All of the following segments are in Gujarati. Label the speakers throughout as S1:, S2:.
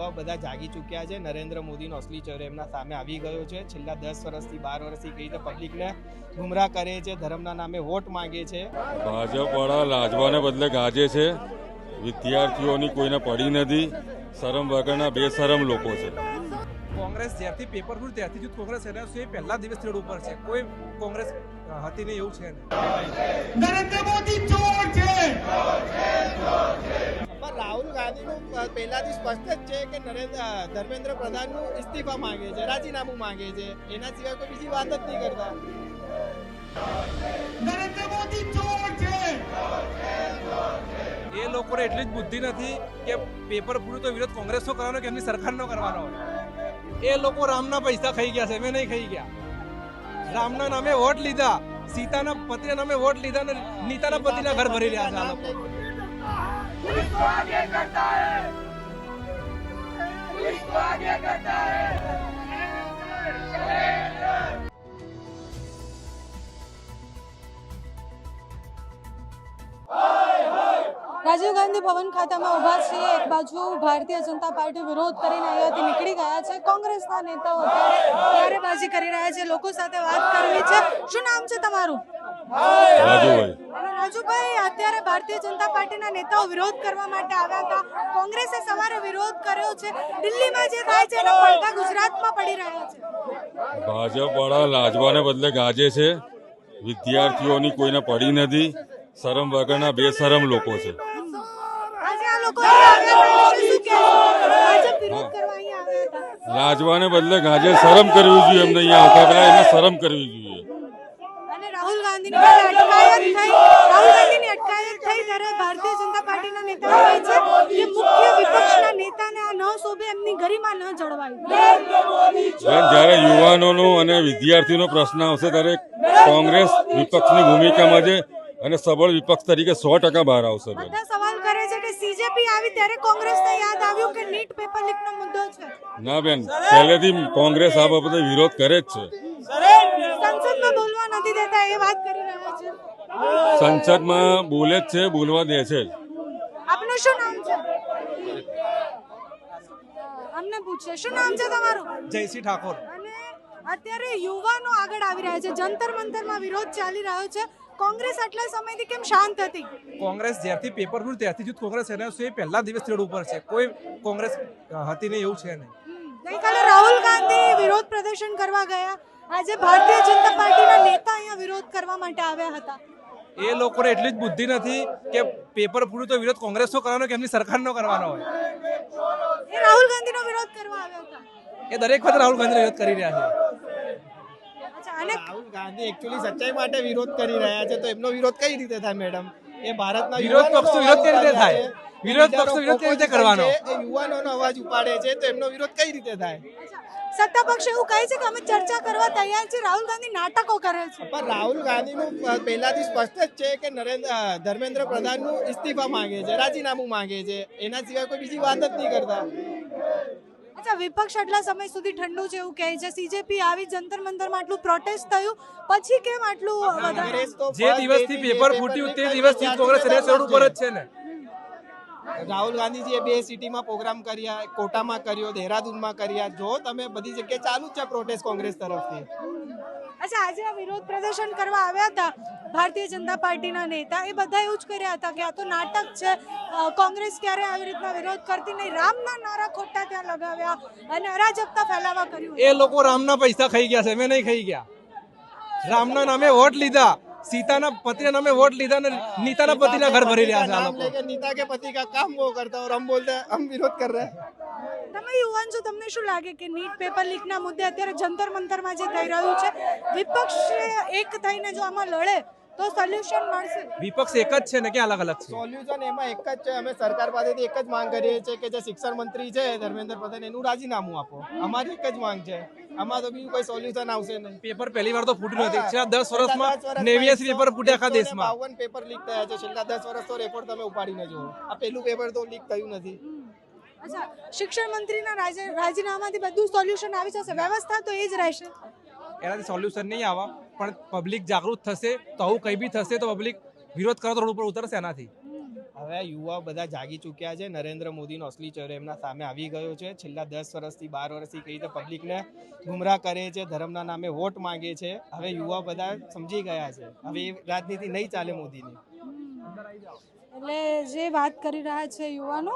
S1: યુવાઓ બધા જાગી ચૂક્યા છે। નરેન્દ્ર મોદીનો અસલી ચહેરો એમના સામે આવી ગયો છે। છેલ્લા 10 વર્ષથી 12 વર્ષથી કઈ રીતે પબ્લિકને ગુમરાહ કરે છે, ધર્મના નામે વોટ માંગે છે।
S2: ભાજપવાળા લાજવાને બદલે ગાજે છે। વિદ્યાર્થીઓની કોઈને પડી નથી। શરમ વગરના બેશરમ લોકો છે।
S3: કોંગ્રેસ જ્યારથી પેપર ફૂટ ત્યારથી જ કોંગ્રેસ એના છે પહેલા દિવસ રોડ ઉપર છે। કોઈ કોંગ્રેસ હતી નહીં એવું છે
S4: નરેન્દ્ર મોદી ચોર છે।
S1: પણ રાહુલ ગાંધીનું પહેલાથી સ્પષ્ટ જ છે કે ધર્મેન્દ્ર પ્રધાનનું ઇસ્તીફા માંગે છે, રાજીનામું માંગે છે। એના સિવાય કોઈ બીજી વાત જ નહીં કરતા।
S4: નરેન્દ્ર મોદી ચોર છે।
S3: એ લોકોને એટલી જ બુદ્ધિ નથી કે પેપર ફૂટ તો વિરોધ કોંગ્રેસનો કરવાનો કે એમની સરકારનો કરવાનો હોય। એ લોકો રામના પૈસા ખાઈ ગયા છે, અમે નહીં ખાઈ ગયા। રામના નામે વોટ લીધા, સીતાના પતિના નામે વોટ લીધા અને નીતાના પતિના ઘર ભરી રહ્યા છે આ લોકો।
S5: રાજીવ ગાંધી ભવન ખાતામાં ઉભા છીએ। એક બાજુ ભારતીય જનતા પાર્ટી વિરોધ કરીને અહીંયાથી નીકળી ગયા છે। કોંગ્રેસના નેતાઓ અત્યારે નારેબાજી કરી રહ્યા છે। લોકો સાથે વાત કરવી છે। શું નામ છે તમારું? રાજુભાઈ, અત્યારે ભારતીય જનતા પાર્ટીના નેતાઓ વિરોધ કરવા માટે આવ્યા હતા। કોંગ્રેસે સવારે વિરોધ કર્યો છે। દિલ્હીમાં જે થાય છે એના પડઘા ગુજરાતમાં પડી રહ્યા છે।
S2: ભાજપવાળા લાજવાને બદલે ગાજે છે। વિદ્યાર્થીઓની કોઈને પડી નથી। શરમ વગરના બેશરમ લોકો છે।
S5: આજે આ લોકો અહીંયા આવ્યા હતા, શું કહેશો? ભાજપ વિરોધ કરવા અહીંયા આવ્યા હતા।
S2: લાજવાને બદલે ગાજે। શરમ કરવી જોઈએ એમને। અહીંયા આવતા પહેલા એમને શરમ કરવી જોઈએ।
S5: અને રાહુલ ગાંધીની પણ અટકાયત થઈ ત્યારે ભારતીય જનતા પાર્ટીના નેતાઓ કહે છે કે મુખ્ય વિપક્ષના નેતાને આ ન શોભે, એમની ગરિમા ન જળવાય।
S2: જ્યારે યુવાનોનો અને વિદ્યાર્થીનો પ્રશ્ન આવશે ત્યારે કોંગ્રેસ વિપક્ષની ભૂમિકામાં છે અને સબળ વિપક્ષ તરીકે 100% બહાર આવશે।
S5: બધા સવાલ કરે છે કે સીજેપી આવી ત્યારે કોંગ્રેસને યાદ આવ્યું કે નીટ પેપર લીકનો મુદ્દો છે।
S2: ના બેન, પહેલેથી કોંગ્રેસ આ બાબતે વિરોધ કરે જ છે।
S5: સંસદમાં બોલવા નથી દેતા એ વાત કરી રહ્યા છે।
S2: સંસદમાં બોલે જ છે, બોલવા દે છે।
S5: આપનું શું નામ છે? અમને પૂછે શું નામ છે તમારું?
S3: જયસિંહ ઠાકોર।
S5: અને અત્યારે યુવાનો આગળ આવી રહ્યા છે। જંતર મંતરમાં વિરોધ ચાલી રહ્યો છે। કોંગ્રેસ આટલા સમયથી કેમ શાંત હતી?
S3: કોંગ્રેસ જ્યારથી પેપર ફૂટ ત્યારથી જ કોંગ્રેસ એના છે પહેલા દિવસ રોડ ઉપર છે। કોઈ કોંગ્રેસ હતી નહીં એવું છે નહીં।
S5: ગઈકાલે રાહુલ ગાંધી વિરોધ પ્રદર્શન કરવા ગયા। આજે ભારતીય જનતા પાર્ટીના નેતા અહીંયા વિરોધ કરવા માટે આવ્યા હતા।
S3: એ લોકોને એટલી જ બુદ્ધિ નથી કે પેપર ફૂટ તો વિરોધ કોંગ્રેસનો કરવાનો કે એમની સરકારનો કરવાનો હોય।
S5: એ રાહુલ ગાંધીનો વિરોધ કરવા આવ્યા હતા।
S3: એ દરેક વખત રાહુલ ગાંધીનો વિરોધ કરી રહ્યા છે।
S5: અચ્છા, અને
S1: રાહુલ ગાંધી એકચ્યુઅલી સચ્ચાઈ માટે વિરોધ કરી રહ્યા છે, તો એમનો વિરોધ કઈ રીતે થાય મેડમ? એ ભારતના
S3: વિરોધ પક્ષનો વિરોધ કઈ રીતે થાય? વિરોધ પક્ષનો વિરોધ કઈ રીતે કરવાનો?
S1: એ યુવાનોનો અવાજ ઉપાડે છે, તો એમનો વિરોધ કઈ રીતે થાય?
S5: સત્તા પક્ષ એવું કહે છે કે અમે ચર્ચા કરવા તૈયાર છીએ। રાહુલ ગાંધી નાટકો કરે છે।
S1: પણ રાહુલ ગાંધીનું પહેલાથી સ્પષ્ટ જ છે કે ધર્મેન્દ્ર પ્રધાનનું ઇસ્તીફા માંગે છે, રાજીનામું માંગે છે। એના સિવાય કોઈ બીજી વાત જ નહીં કરતા।
S5: અચ્છા, વિપક્ષ આટલા સમય સુધી ઠંડુ છે એવું કહે છે। સીજેપી આવી જંતર મંતરમાં આટલું પ્રોટેસ્ટ થયું પછી કેમ આટલું વધારે?
S1: કોંગ્રેસ તો
S3: જે દિવસથી પેપર ફૂટ્યું તે દિવસથી કોંગ્રેસ રોડ ઉપર જ છે ને।
S1: રાહુલ ગાંધીજીએ 2 સિટીમાં પ્રોગ્રામ કર્યા, કોટામાં કર્યો, દેહરાદૂનમાં કર્યા। જો તમે બધી જગ્યાએ ચાલુ જ છે પ્રોટેસ્ટ કોંગ્રેસ તરફથી।
S5: અચ્છા, આજે આ વિરોધ પ્રદર્શન કરવા આવ્યા હતા ભારતીય જનતા પાર્ટીના નેતા, એ બધા એવું જ કર્યા હતા કે આ તો નાટક છે, કોંગ્રેસ ક્યારે આવી રીતના વિરોધ કરતી નહીં। રામના નારા ખોટા ત્યાં લગાવ્યા અને અરાજકતા ફેલાવા કર્યું।
S3: એ લોકો રામના પૈસા ખાઈ ગયા છે, અમે નહીં ખાઈ ગયા। રામના નામે વોટ લીધા, सीता पति नामे वोट लीधा ने नीता पति घर भरी रहा है।
S1: नीता के पति का काम वो करता है और हम बोलते हैं हम विरोध कर रहे हैं।
S5: તમે યુવાન છો, તમને શું લાગે કે નીટ પેપર લીકના મુદ્દે અત્યારે જંતર મંતરમાં જે થઈ રહ્યું છે, વિપક્ષ એક થઈને જો આમાં લડે તો સોલ્યુશન મળશે?
S3: વિપક્ષ એક જ છે ને કે અલગ અલગ છે?
S1: સોલ્યુશન એમાં એક જ છે। અમે સરકાર પાસેથી એક જ માંગ કરીએ છીએ કે જે શિક્ષણ મંત્રી છે ધર્મેન્દ્ર પ્રધાન, એનું રાજીનામું આપો। અમારી એક જ માંગ છે, આમાં તો બીજું કોઈ સોલ્યુશન આવશે નહીં।
S3: પેપર પહેલી વાર તો ફૂટ્યું નથી, છેલ્લા 10 વર્ષમાં 89 પેપર ફૂટ્યા આખા દેશમાં।
S1: 52 પેપર લીક થયા છે છેલ્લા 10 વર્ષ, તો રેકોર્ડ તમે ઉપાડીને જુઓ। આ પહેલું પેપર તો લીક થયું નથી।
S5: અચ્છા, શિક્ષણ મંત્રીના રાજીનામાથી બધું સોલ્યુશન આવી જશે, વ્યવસ્થા તો એ જ રહેશે?
S3: એનાથી સોલ્યુશન નહીં આવે, પણ પબ્લિક જાગૃત થશે તો આવું કંઈ બી થશે તો પબ્લિક વિરોધ કરો તો રોડ ઉપર ઉતરશે એનાથી।
S1: હવે યુવાઓ બધા જાગી ચૂક્યા છે. નરેન્દ્ર મોદીનો અસલી ચહેરો એમના સામે આવી ગયો છે. છેલ્લા 10 વર્ષથી 12 વર્ષથી કઈ રીતે પબ્લિકને ગુમરાહ કરે છે, ધર્મના નામે વોટ માંગે છે. હવે યુવા બધા સમજી ગયા છે. હવે એ રાજનીતિ નહીં ચાલે મોદીની.
S5: એટલે જે વાત કરી રહ્યા છે યુવાનો,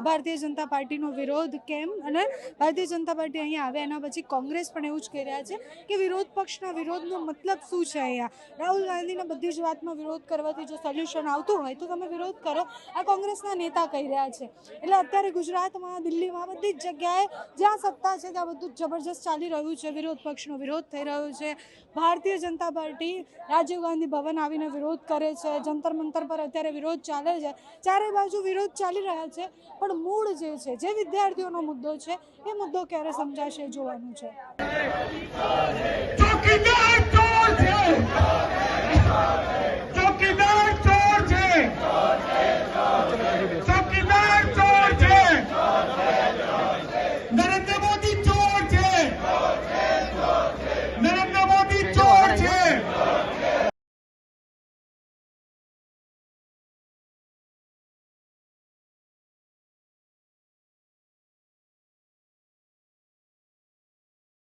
S5: ભારતીય જનતા પાર્ટીનો વિરોધ કેમ, અને ભારતીય જનતા પાર્ટી અહીંયા આવે એના પછી કોંગ્રેસ પણ એવું જ કહી રહ્યા છે કે વિરોધ પક્ષના વિરોધનો મતલબ શું છે. અહીંયા રાહુલ ગાંધીને બધી જ વાતમાં વિરોધ કરવાથી જો સોલ્યુશન આવતું હોય તો તમે વિરોધ કરો, આ કોંગ્રેસના નેતા કહી રહ્યા છે. એટલે અત્યારે ગુજરાતમાં, દિલ્હીમાં, બધી જ જગ્યાએ જ્યાં સત્તા છે ત્યાં બધું જ જબરજસ્ત ચાલી રહ્યું છે. વિરોધ પક્ષનો વિરોધ થઈ રહ્યો છે. ભારતીય જનતા પાર્ટી રાજીવ ગાંધી ભવન આવીને વિરોધ કરે છે. જંતર મંતર પર અત્યારે વિરોધ ચાલે છે. ચારે બાજુ વિરોધ ચાલી રહ્યા છે, પણ મૂળ જે છે, જે વિદ્યાર્થીઓનો મુદ્દો છે, એ મુદ્દો ક્યારે સમજાશે જોવાનું છે.
S4: ચોકીદાર ચોર છે, ચોકીદાર ચોર છે, ચોકીદાર ચોર